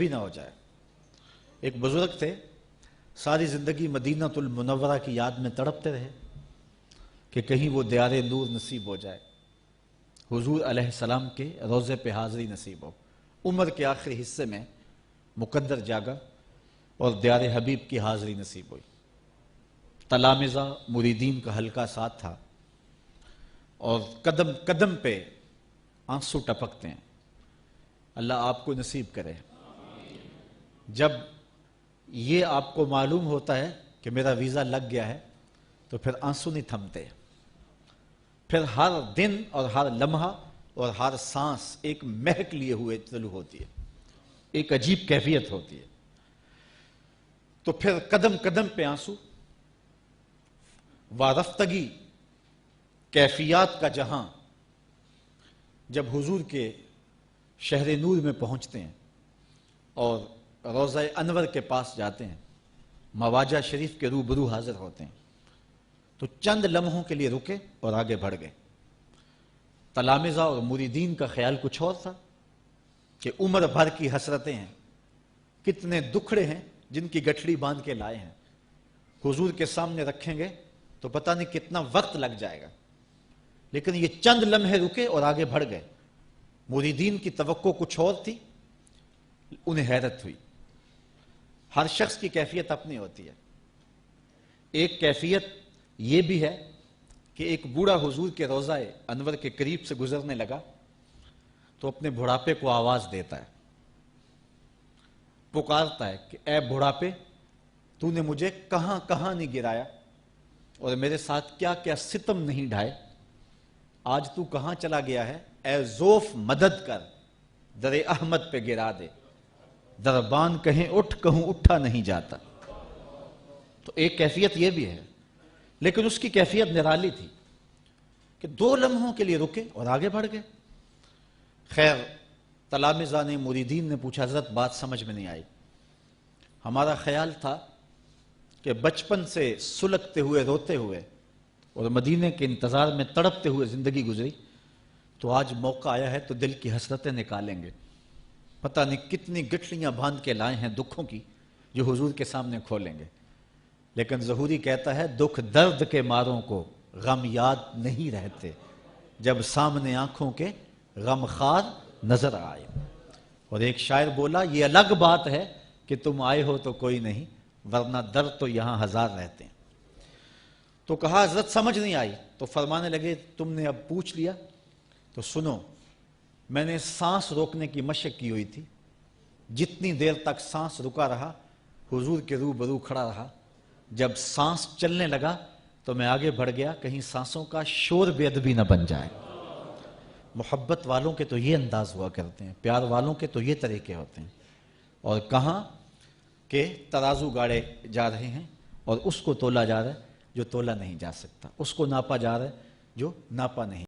بھی نہ ہو جائے۔ ایک بزرگ تھے، ساری زندگی مدینہ المنورہ کی یاد میں تڑپتے رہے کہ کہیں وہ دیار نور نصیب ہو جائے، حضور علیہ السلام کے روضے پہ حاضری نصیب ہو۔ عمر کے آخری حصے میں مقدر جاگا اور دیار حبیب کی حاضری نصیب ہوئی۔ تلامذہ مریدین کا حلقہ ساتھ تھا اور قدم قدم پہ آنسو ٹپکتے ہیں۔ اللہ آپ کو نصیب کرے۔ جب یہ آپ کو معلوم ہوتا ہے کہ میرا ویزا لگ گیا ہے تو پھر آنسو نہیں تھمتے، پھر ہر دن اور ہر لمحہ اور ہر سانس ایک مہک لیے ہوئے طلوع ہوتی ہے، ایک عجیب کیفیت ہوتی ہے۔ تو پھر قدم قدم پہ آنسو، وارفتگی، کیفیات کا جہاں۔ جب حضور کے شہر نور میں پہنچتے ہیں اور روضہ انور کے پاس جاتے ہیں، مواجہ شریف کے روبرو حاضر ہوتے ہیں، تو چند لمحوں کے لیے رکے اور آگے بڑھ گئے۔ تلامذہ اور مریدین کا خیال کچھ اور تھا کہ عمر بھر کی حسرتیں ہیں، کتنے دکھڑے ہیں جن کی گٹھڑی باندھ کے لائے ہیں، حضور کے سامنے رکھیں گے تو پتہ نہیں کتنا وقت لگ جائے گا۔ لیکن یہ چند لمحے رکے اور آگے بڑھ گئے۔ مریدین کی توقع کچھ اور تھی، انہیں حیرت ہوئی۔ ہر شخص کی کیفیت اپنی ہوتی ہے۔ ایک کیفیت یہ بھی ہے کہ ایک بوڑھا حضور کے روضہ انور کے قریب سے گزرنے لگا تو اپنے بڑھاپے کو آواز دیتا ہے، پکارتا ہے کہ اے بڑھاپے، تو نے مجھے کہاں کہاں نہیں گرایا اور میرے ساتھ کیا کیا ستم نہیں ڈھائے، آج تو کہاں چلا گیا ہے؟ اے ذوف مدد کر، در احمد پہ گرا دے، دربان کہیں اٹھ کہوں اٹھا نہیں جاتا۔ تو ایک کیفیت یہ بھی ہے، لیکن اس کی کیفیت نرالی تھی کہ 2 لمحوں کے لیے رکے اور آگے بڑھ گئے۔ خیر، تلامذہ نے، مریدین نے پوچھا، حضرت بات سمجھ میں نہیں آئی، ہمارا خیال تھا کہ بچپن سے سلگتے ہوئے، روتے ہوئے اور مدینے کے انتظار میں تڑپتے ہوئے زندگی گزری، تو آج موقع آیا ہے تو دل کی حسرتیں نکالیں گے، پتہ نہیں کتنی گٹھلیاں باندھ کے لائے ہیں دکھوں کی جو حضور کے سامنے کھولیں گے۔ لیکن ظہوری کہتا ہے دکھ درد کے ماروں کو غم یاد نہیں رہتے، جب سامنے آنکھوں کے غم خار نظر آئے۔ اور ایک شاعر بولا، یہ الگ بات ہے کہ تم آئے ہو تو کوئی نہیں، ورنہ درد تو یہاں ہزار رہتے ہیں۔ تو کہا حضرت سمجھ نہیں آئی، تو فرمانے لگے تم نے اب پوچھ لیا تو سنو، میں نے سانس روکنے کی مشق کی ہوئی تھی، جتنی دیر تک سانس رکا رہا حضور کے روبرو کھڑا رہا، جب سانس چلنے لگا تو میں آگے بڑھ گیا، کہیں سانسوں کا شور بے ادبی نہ بن جائے۔ محبت والوں کے تو یہ انداز ہوا کرتے ہیں، پیار والوں کے تو یہ طریقے ہوتے ہیں۔ اور کہاں کہ ترازو گاڑے جا رہے ہیں اور اس کو تولا جا رہا ہے جو تولا نہیں جا سکتا، اس کو ناپا جا رہا ہے جو ناپا نہیں